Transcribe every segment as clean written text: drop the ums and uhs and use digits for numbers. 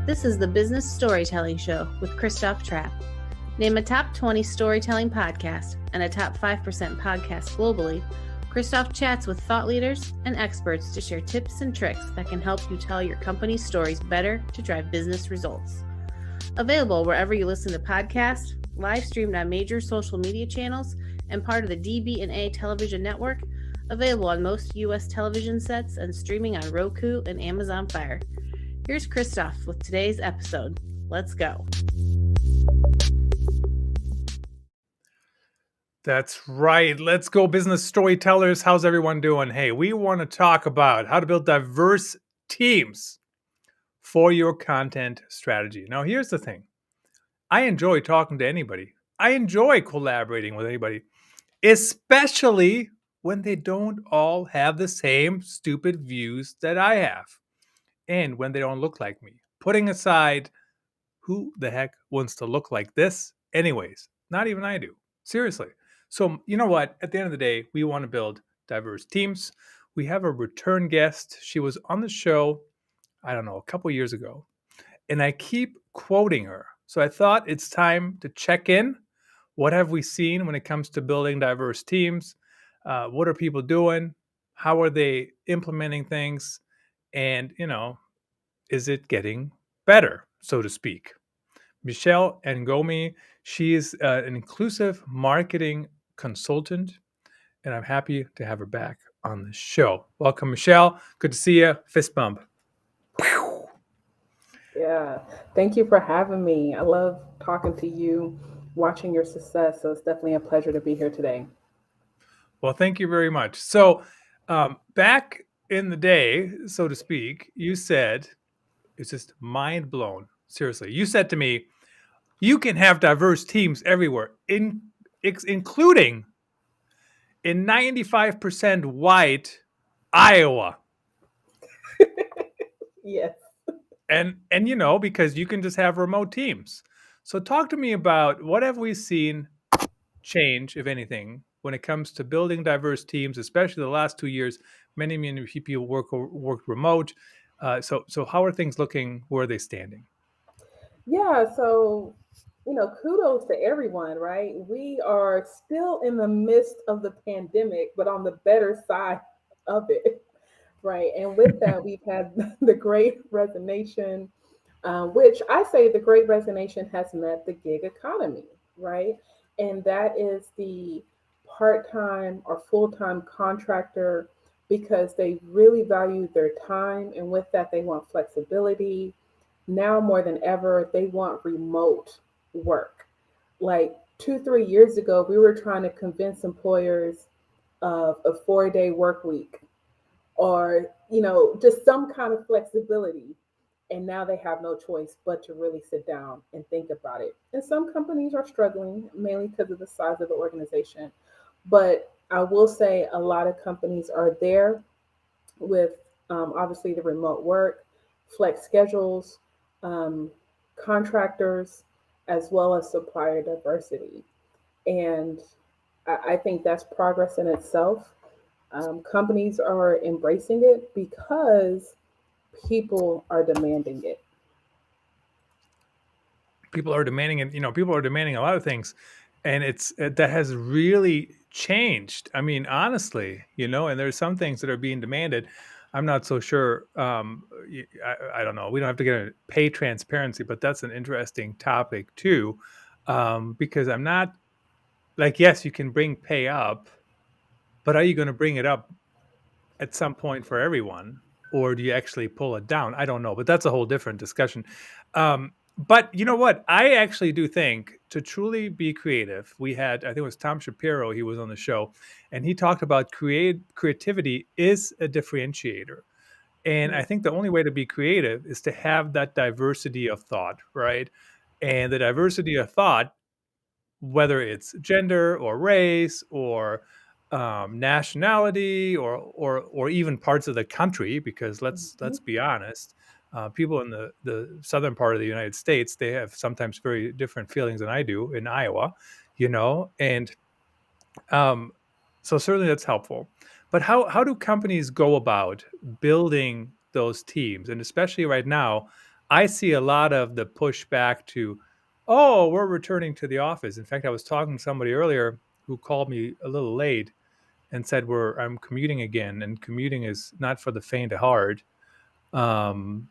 This is the Business Storytelling Show with Christoph Trapp. Name a top 20 storytelling podcast and a top 5% podcast globally. Christoph chats with thought leaders and experts to share tips and tricks that can help you tell your company's stories better to drive business results. Available wherever you listen to podcasts, live streamed on major social media channels, and part of the DB&A television network. Available on most U.S. television sets and streaming on Roku and Amazon Fire. Here's Christoph with today's episode. Let's go. That's right. Let's go, business storytellers. How's everyone doing? Hey, we want to talk about how to build diverse teams for your content strategy. Now, here's the thing. I enjoy talking to anybody. I enjoy collaborating with anybody, especially when they don't all have the same stupid views that I have and when they don't look like me. Putting aside who the heck wants to look like this anyways? Not even I do. Seriously. So, you know what? At the end of the day, we want to build diverse teams. We have a return guest. She was on the show, I don't know, a couple years ago. And I keep quoting her. So I thought it's time to check in. What have we seen when it comes to building diverse teams? What are people doing? How are they implementing things? And, is it getting better, so to speak? Michelle Ngome, she is an inclusive marketing consultant, and I'm happy to have her back on the show. Welcome, Michelle. Good to see you. Fist bump. Yeah, thank you for having me. I love talking to you, watching your success. So it's definitely a pleasure to be here today. Well, thank you very much. So back in the day, so to speak, you said, it's just mind blown. Seriously, you said to me, you can have diverse teams everywhere, including in 95% white Iowa. Yes. And because you can just have remote teams. So talk to me about what have we seen change, if anything, when it comes to building diverse teams, especially the last 2 years. Many people worked remote. So how are things looking? Where are they standing? Yeah, so, kudos to everyone, right? We are still in the midst of the pandemic, but on the better side of it, right? And with that, we've had the great resignation, which I say the great resignation has met the gig economy, right? And that is the part time or full time contractor because they really value their time. And with that, they want flexibility. Now more than ever, they want remote work. Like 2, 3 years ago, we were trying to convince employers of a 4-day work week or, just some kind of flexibility. And now they have no choice but to really sit down and think about it. And some companies are struggling, mainly because of the size of the organization. But I will say a lot of companies are there with obviously the remote work, flex schedules, um, contractors, as well as supplier diversity. And I think that's progress in itself. Companies are embracing it because people are demanding it. People are demanding it. People are demanding a lot of things, and that has really changed. I mean, honestly, and there's some things that are being demanded. I'm not so sure. I don't know. We don't have to get into pay transparency, but that's an interesting topic too, because I'm not like, yes, you can bring pay up, but are you going to bring it up at some point for everyone, or do you actually pull it down? I don't know, but that's a whole different discussion. But you know what? I actually do think to truly be creative, I think it was Tom Shapiro, he was on the show, and he talked about creativity is a differentiator. And I think the only way to be creative is to have that diversity of thought, right? And the diversity of thought, whether it's gender or race or nationality or even parts of the country, because let's be honest, people in the southern part of the United States, they have sometimes very different feelings than I do in Iowa, and so certainly that's helpful. But how do companies go about building those teams? And especially right now, I see a lot of the pushback to, oh, we're returning to the office. In fact, I was talking to somebody earlier who called me a little late and said, I'm commuting again, and commuting is not for the faint of heart. Um,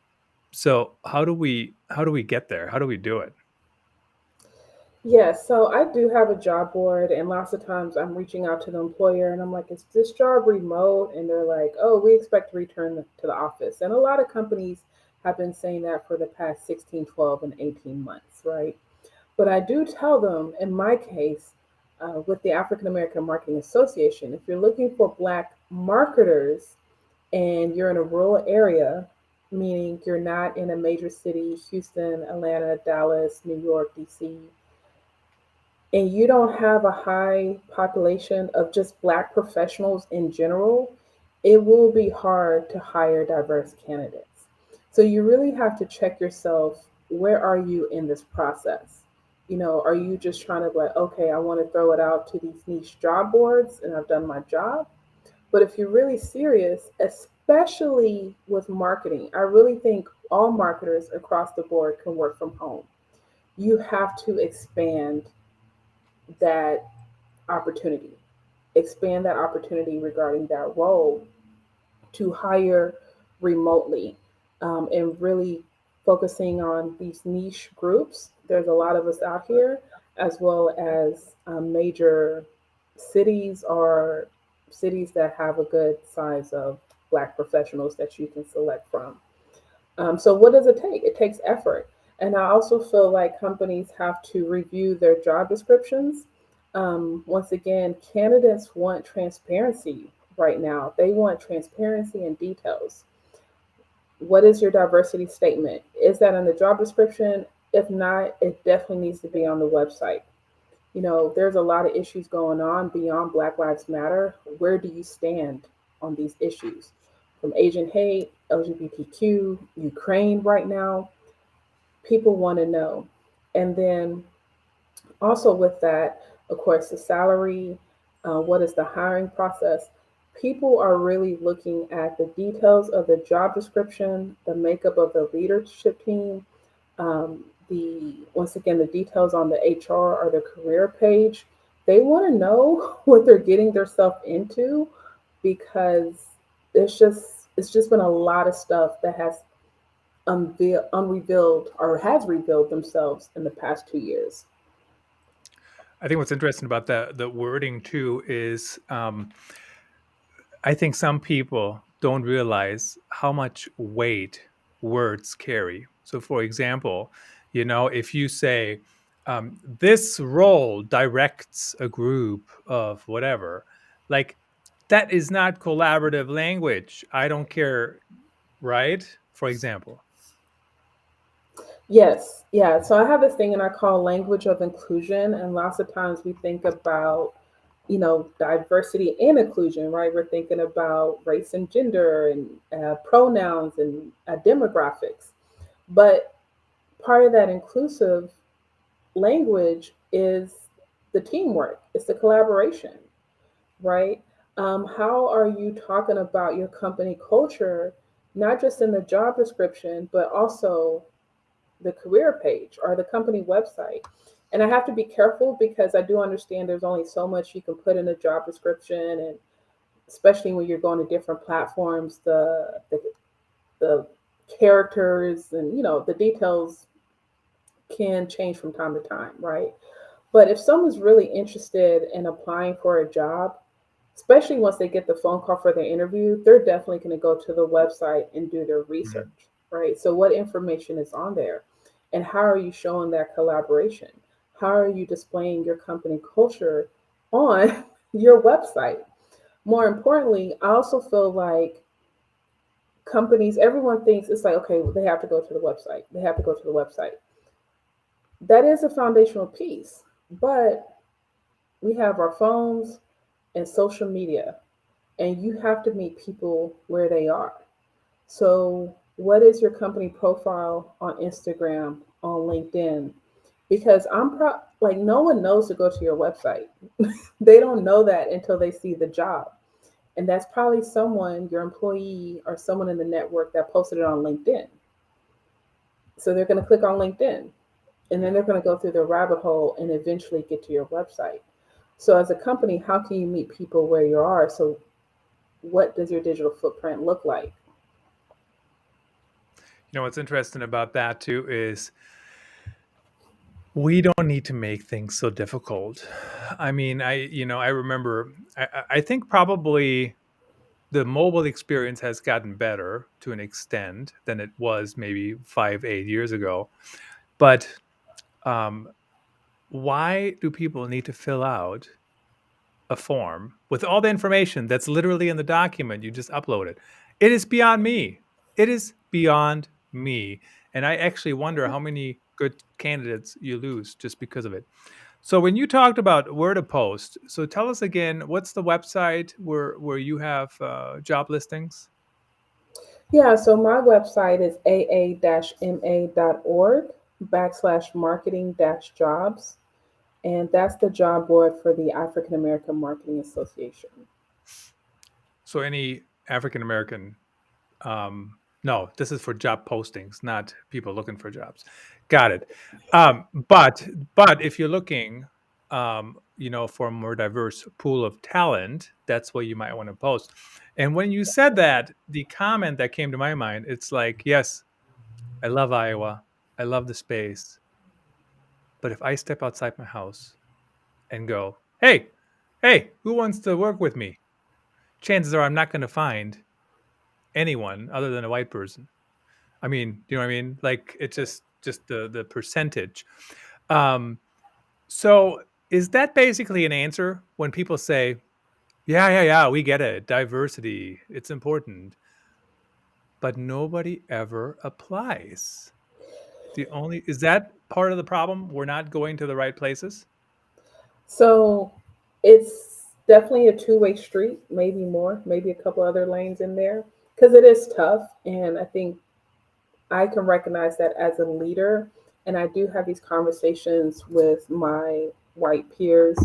so how do we get there? How do we do it? Yes, so I do have a job board, and lots of times I'm reaching out to the employer and I'm like, is this job remote? And they're like, oh, we expect to return to the office. And a lot of companies have been saying that for the past 16, 12, and 18 months, right? But I do tell them, in my case, with the African American Marketing Association, if you're looking for Black marketers and you're in a rural area, meaning you're not in a major city, Houston, Atlanta, Dallas, New York, DC, and you don't have a high population of just Black professionals in general, it will be hard to hire diverse candidates. So you really have to check yourself, where are you in this process? Are you just trying to be like, okay, I want to throw it out to these niche job boards and I've done my job? But if you're really serious, especially with marketing, I really think all marketers across the board can work from home. You have to that opportunity, expand that opportunity regarding that role to hire remotely, and really focusing on these niche groups. There's a lot of us out here, as well as major cities or cities that have a good size of Black professionals that you can select from. So, what does it take? It takes effort. And I also feel like companies have to review their job descriptions. Once again, candidates want transparency right now. They want transparency and details. What is your diversity statement? Is that in the job description? If not, it definitely needs to be on the website. There's a lot of issues going on beyond Black Lives Matter. Where do you stand on these issues? From Asian hate, LGBTQ, Ukraine right now, people want to know. And then also with that, of course, the salary, what is the hiring process? People are really looking at the details of the job description, the makeup of the leadership team, the once again the details on the HR or the career page. They want to know what they're getting themselves into, because it's just been a lot of stuff that has unrevealed or has revealed themselves in the past 2 years. I think what's interesting about the wording too is, I think some people don't realize how much weight words carry. So, for example, if you say, this role directs a group of whatever, like, that is not collaborative language. I don't care, right? For example. Yes, yeah. So I have this thing and I call language of inclusion, and lots of times we think about, diversity and inclusion, right? We're thinking about race and gender and pronouns and demographics, but part of that inclusive language is the teamwork, it's the collaboration, right? How are you talking about your company culture, not just in the job description, but also the career page or the company website? And I have to be careful because I do understand there's only so much you can put in a job description, and especially when you're going to different platforms, the characters and the details can change from time to time, right? But if someone's really interested in applying for a job, especially once they get the phone call for their interview, they're definitely going to go to the website and do their Mhm. research, right? So, what information is on there? And how are you showing that collaboration? How are you displaying your company culture on your website? More importantly, I also feel like companies, everyone thinks it's like, okay, they have to go to the website. They have to go to the website. That is a foundational piece, but we have our phones and social media, and you have to meet people where they are. So, what is your company profile on Instagram, on LinkedIn? Because like, no one knows to go to your website. They don't know that until they see the job. And that's probably someone, your employee or someone in the network that posted it on LinkedIn. So they're going to click on LinkedIn, and then they're going to go through the rabbit hole and eventually get to your website. So as a company, how can you meet people where you are? So what does your digital footprint look like? What's interesting about that too is we don't need to make things so difficult. I mean, I remember, I think probably the mobile experience has gotten better to an extent than it was maybe 5, 8 years ago. But um, why do people need to fill out a form with all the information that's literally in the document? You just upload it. It is beyond me. It is beyond me. And I actually wonder how many good candidates you lose just because of it. So when you talked about where to post, so tell us again, what's the website where you have job listings? Yeah, so my website is aa-ma.org/marketing-jobs. And that's the job board for the African American Marketing Association. So any African American, no, this is for job postings, not people looking for jobs. Got it. But if you're looking, for a more diverse pool of talent, that's what you might want to post. And when you said that, the comment that came to my mind, it's like, yes, I love Iowa, I love the space, but if I step outside my house and go, hey, who wants to work with me? Chances are I'm not going to find anyone other than a white person. I mean, do you know what I mean? Like it's just the percentage. Um, so is that basically an answer when people say, yeah, we get it, diversity, it's important, but nobody ever applies? The only is that part of the problem? We're not going to the right places. So it's definitely a two-way street, maybe more, maybe a couple other lanes in there, because it is tough. And I think I can recognize that as a leader. And I do have these conversations with my white peers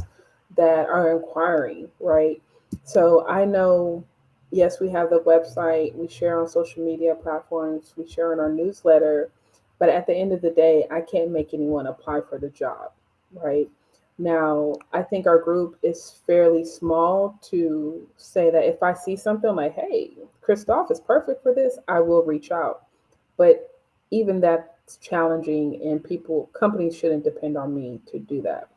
that are inquiring, right? So I know, yes, we have the website, we share on social media platforms, we share in our newsletter, but at the end of the day, I can't make anyone apply for the job, right? Now, I think our group is fairly small to say that if I see something like, hey, Christoph is perfect for this, I will reach out. But even that's challenging, and companies shouldn't depend on me to do that.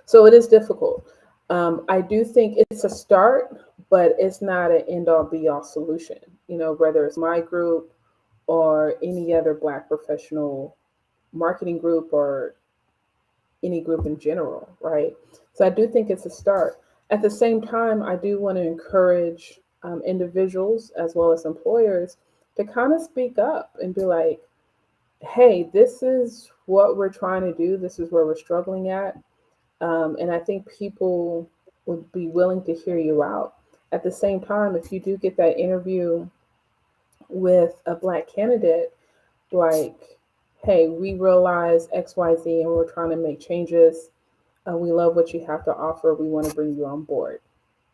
So it is difficult. I do think it's a start, but it's not an end all be all solution. Whether it's my group or any other Black professional marketing group or any group in general, right? So I do think it's a start. At the same time, I do want to encourage individuals as well as employers to kind of speak up and be like, hey, this is what we're trying to do. This is where we're struggling at. And I think people would be willing to hear you out. At the same time, if you do get that interview with a Black candidate, like, hey, we realize XYZ and we're trying to make changes. We love what you have to offer. We want to bring you on board.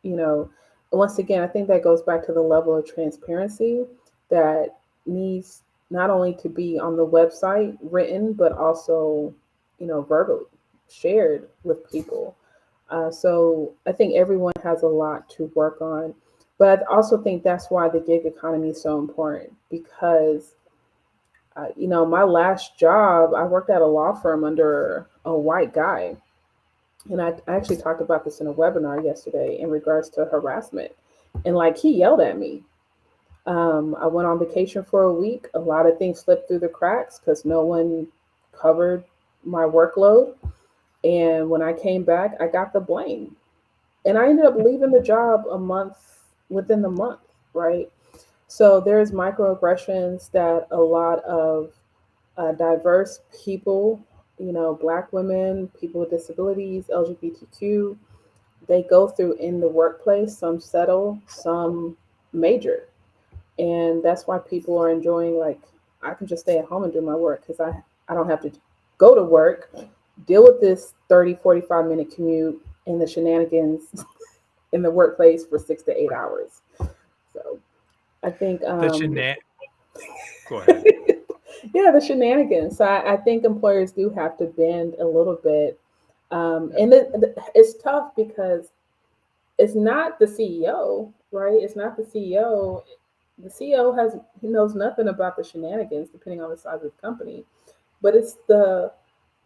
You know, Once again, I think that goes back to the level of transparency that needs not only to be on the website written, but also, verbally shared with people. So I think everyone has a lot to work on. But I also think that's why the gig economy is so important because my last job, I worked at a law firm under a white guy. And I actually talked about this in a webinar yesterday in regards to harassment. And like he yelled at me. I went on vacation for a week. A lot of things slipped through the cracks because no one covered my workload. And when I came back, I got the blame. And I ended up leaving the job within the month, right? So there's microaggressions that a lot of diverse people, Black women, people with disabilities, LGBTQ, they go through in the workplace. Some settle, some major. And that's why people are enjoying, like, I can just stay at home and do my work because I don't have to go to work, deal with this 30, 45-minute commute and the shenanigans in the workplace for 6 to 8 hours. So I think The shenan. Go ahead. Yeah, the shenanigans. So I think employers do have to bend a little bit. And it's tough because it's not the CEO, right? It's not the CEO. The CEO he knows nothing about the shenanigans, depending on the size of the company. But it's the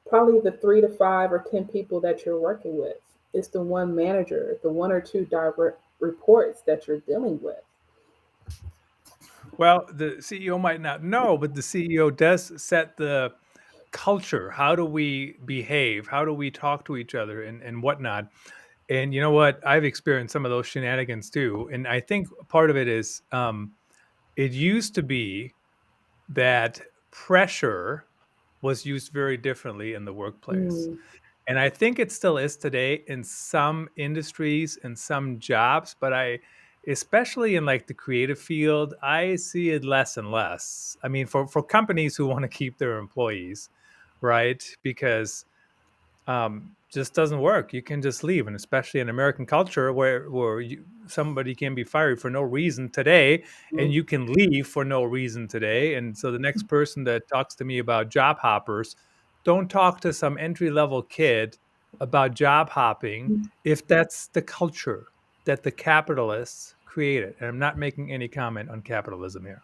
probably the 3 to 5 or 10 people that you're working with. It's the one manager, the one or two direct reports that you're dealing with. Well, the CEO might not know, but the CEO does set the culture. How do we behave? How do we talk to each other and whatnot? And you know what? I've experienced some of those shenanigans too. And I think part of it is it used to be that pressure was used very differently in the workplace. Mm, And I think it still is today in some industries and some jobs, but especially in like the creative field, I see it less and less. I mean, for companies who want to keep their employees, right? Because just doesn't work. You can just leave, and especially in American culture, where somebody can be fired for no reason today, and mm, you can leave for no reason today. And so the next person that talks to me about job hoppers, don't talk to some entry level kid about job hopping mm. if that's the culture that the capitalists created. And I'm not making any comment on capitalism here.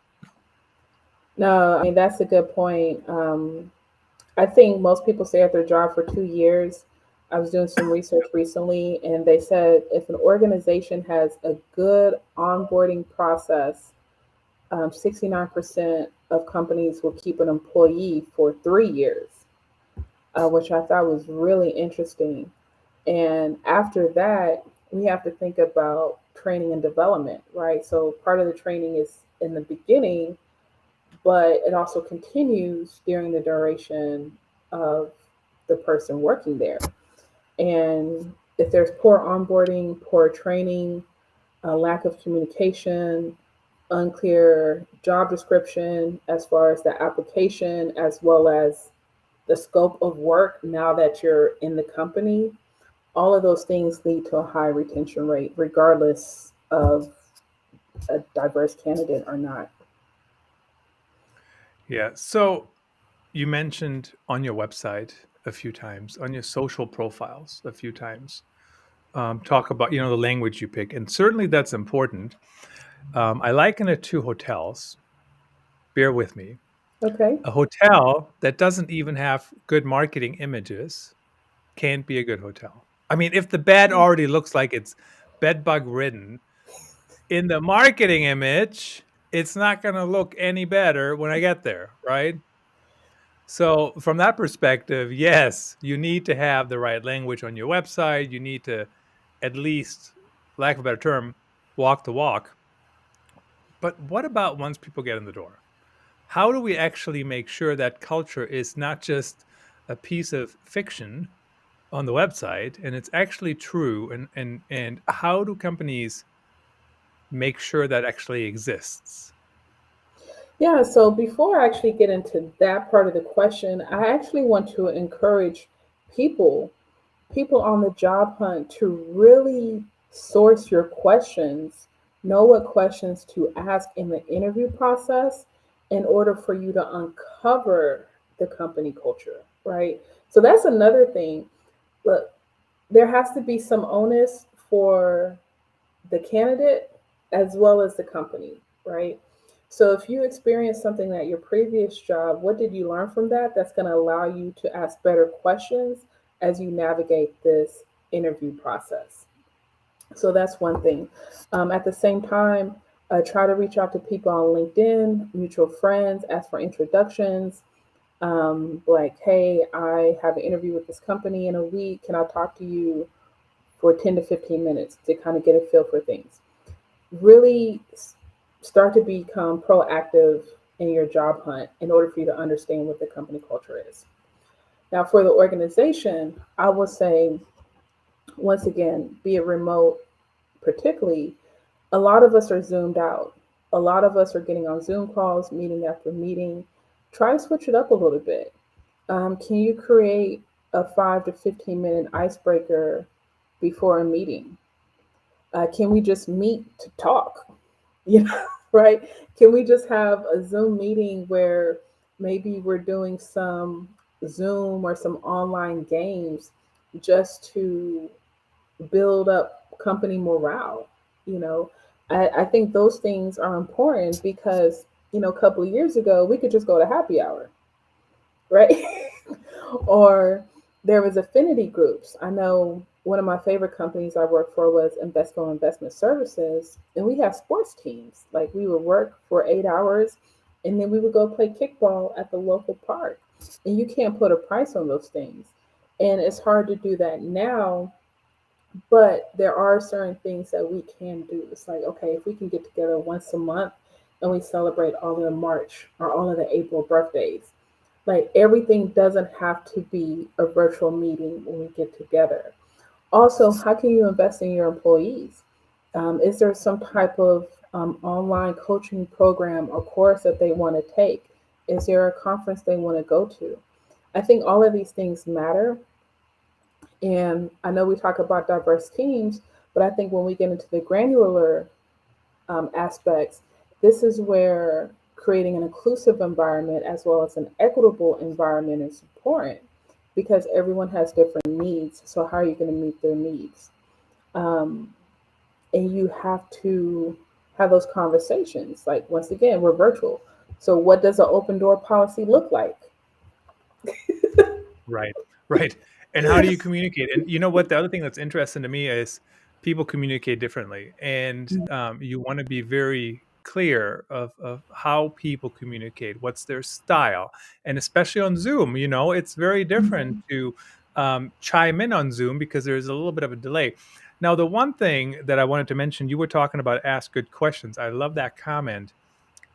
No, I mean that's a good point. I think most people stay at their job for 2 years. I was doing some research recently, and they said if an organization has a good onboarding process, 69% of companies will keep an employee for 3 years, which I thought was really interesting. And after that, we have to think about training and development, right? So part of the training is in the beginning, but it also continues during the duration of the person working there. And if there's poor onboarding, poor training, a lack of communication, unclear job description as far as the application, as well as the scope of work now that you're in the company, all of those things lead to a high retention rate, regardless of a diverse candidate or not. Yeah. So you mentioned on your website a few times, on your social profiles a few times, talk about the language you pick, and certainly that's important. I liken it to hotels. Bear with me. Okay. A hotel that doesn't even have good marketing images can't be a good hotel. I mean, if the bed already looks like it's bed bug ridden in the marketing image, it's not going to look any better when I get there, right? So, from that perspective, yes, you need to have the right language on your website. You need to, at least, lack of a better term, walk the walk. But what about once people get in the door? How do we actually make sure that culture is not just a piece of fiction on the website and it's actually true? And how do companies make sure that actually exists? Yeah, so before I actually get into that part of the question, I actually want to encourage people, people on the job hunt to really source your questions, know what questions to ask in the interview process in order for you to uncover the company culture, right? So that's another thing. Look, there has to be some onus for the candidate as well as the company, right? So if you experience something at your previous job, what did you learn from that? That's going to allow you to ask better questions as you navigate this interview process. So that's one thing. At the same time, try to reach out to people on LinkedIn, mutual friends, ask for introductions. Like, hey, I have an interview with this company in a week. Can I talk to you for 10 to 15 minutes to kind of get a feel for things? Really start to become proactive in your job hunt in order for you to understand what the company culture is. Now, for the organization, I would say, once again, be it remote, particularly, a lot of us are zoomed out. A lot of us are getting on Zoom calls, meeting after meeting. Try to switch it up a little bit. Can you create a 5 to 15 minute icebreaker before a meeting? Can we just meet to talk? You know, right? Can we just have a Zoom meeting where Maybe we're doing some Zoom or some online games just to build up company morale. You know, I think those things are important because, a couple of years ago, we could just go to happy hour, right? Or there was affinity groups. I know one of my favorite companies I worked for was Invesco Investment Services, and we have sports teams. Like we would work for 8 hours, and then we would go play kickball at the local park. And you can't put a price on those things. And it's hard to do that now, but there are certain things that we can do. It's like, okay, if we can get together once a month and we celebrate all of the March or all of the April birthdays, like everything doesn't have to be a virtual meeting when we get together. Also, how can you invest in your employees? Is there some type of online coaching program or course that they want to take? Is there a conference they want to go to? I think all of these things matter. And I know we talk about diverse teams, but I think when we get into the granular aspects, this is where creating an inclusive environment as well as an equitable environment is important because everyone has different needs. So, how are you going to meet their needs? Um, and you have to have those conversations. Like, once again, we're virtual. So, what does an open door policy look like? Right, right. And how do you communicate? And you know what? The other thing that's interesting to me is people communicate differently, and you want to be very clear of how people communicate. What's their style? And especially on Zoom, it's very different Mhm. to chime in on Zoom because there's a little bit of a delay. Now, the one thing that I wanted to mention, you were talking about ask good questions. I love that comment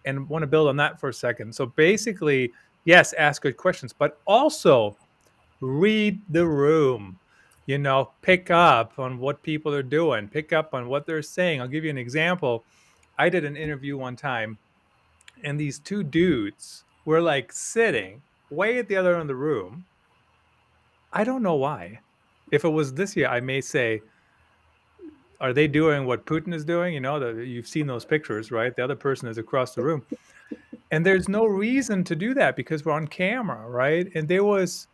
and want to build on that for a second. So basically, yes, ask good questions, but also read the room. Pick up on what people are doing, pick up on what they're saying. I'll give you an example. I did an interview one time, and these two dudes were like sitting way at the other end of the room. I don't know why. If it was this year, I may say, are they doing what Putin is doing? You've seen those pictures, right? The other person is across the room. And there's no reason to do that because we're on camera, right? And there was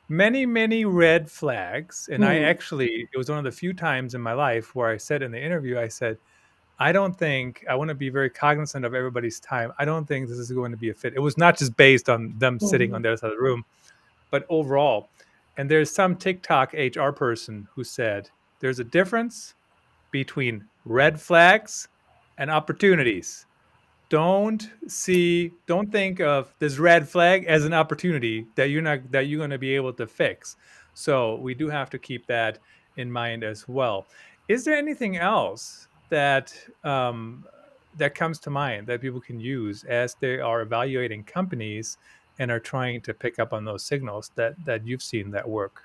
many, many red flags. And Hmm. it was one of the few times in my life where I said in the interview, I said, I don't think I want to be very cognizant of everybody's time. I don't think this is going to be a fit. It was not just based on them sitting on Hmm. the other side of the room, but overall. And there's some TikTok HR person who said there's a difference between red flags and opportunities. Don't think of this red flag as an opportunity that you're going to be able to fix. So we do have to keep that in mind as well. Is there anything else that comes to mind that people can use as they are evaluating companies and are trying to pick up on those signals that you've seen that work?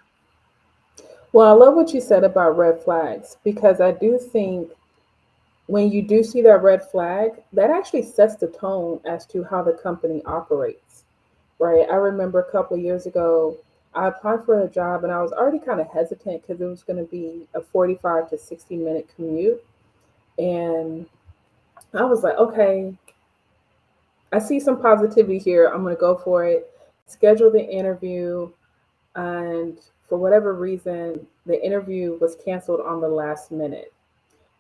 Well, I love what you said about red flags because I do think when you do see that red flag, that actually sets the tone as to how the company operates, right? I remember a couple of years ago, I applied for a job and I was already kind of hesitant because it was going to be a 45 to 60-minute commute. And I was like, okay, I see some positivity here. I'm going to go for it. Schedule the interview. And for whatever reason, the interview was canceled on the last minute.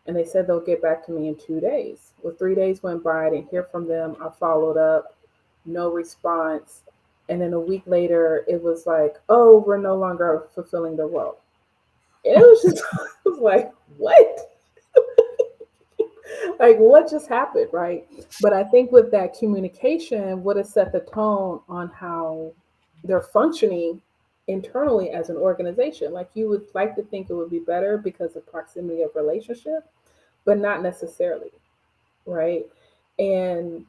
And they said they'll get back to me in 2 days. Well, 3 days went by, I didn't hear from them. I followed up, no response. And then a week later, it was like, oh, we're no longer fulfilling the role. And it was just, I was like, what? Like, what just happened, right? But I think with that communication would have set the tone on how they're functioning internally as an organization. Like, you would like to think it would be better because of proximity of relationship, but not necessarily, right? And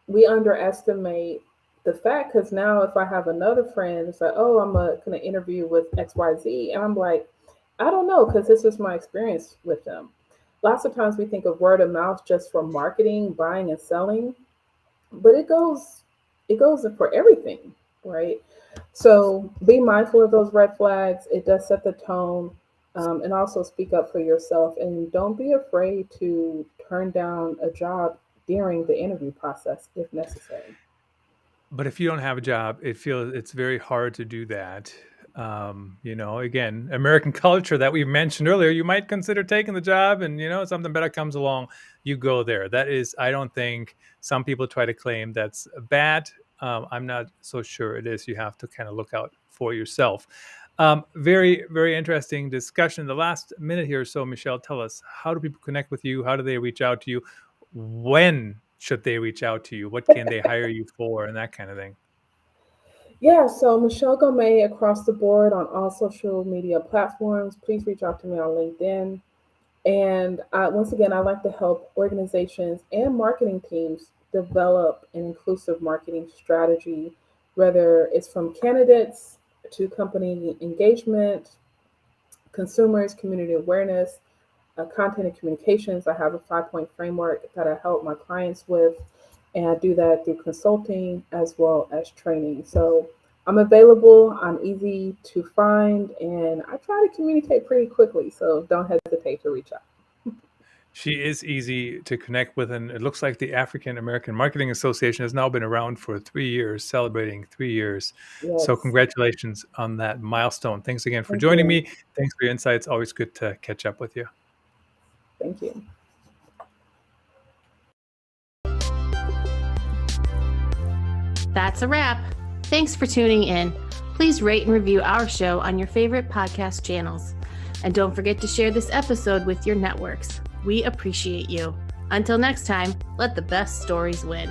we underestimate the fact because now if I have another friend, it's like, oh, I'm going to interview with XYZ. And I'm like, I don't know because this is my experience with them. Lots of times we think of word of mouth just for marketing, buying and selling, but it goes for everything, right? So be mindful of those red flags. It does set the tone, and also speak up for yourself. And don't be afraid to turn down a job during the interview process if necessary. But if you don't have a job, it's very hard to do that. Again, American culture that we mentioned earlier, you might consider taking the job, and something better comes along, you go there. That is, I don't think some people try to claim that's bad. I'm not so sure it is. You have to kind of look out for yourself. Very, very interesting discussion. The last minute here or so, Michelle, tell us, how do people connect with you? How do they reach out to you? When should they reach out to you? What can they hire you for, and that kind of thing? Yeah, so Michelle Ngome across the board on all social media platforms. Please reach out to me on LinkedIn. And once again, I like to help organizations and marketing teams develop an inclusive marketing strategy, whether it's from candidates to company engagement, consumers, community awareness, content and communications. I have a 5 point framework that I help my clients with, and I do that through consulting as well as training. So I'm available, I'm easy to find, and I try to communicate pretty quickly. So don't hesitate to reach out. She is easy to connect with, and it looks like the African American Marketing Association has now been around for 3 years, celebrating 3 years. So Yes, congratulations on that milestone. Thanks again for thank joining you. me. Thanks for your insights. Always good to catch up with you. Thank you. That's a wrap. Thanks for tuning in. Please rate and review our show on your favorite podcast channels. And don't forget to share this episode with your networks. We appreciate you. Until next time, let the best stories win.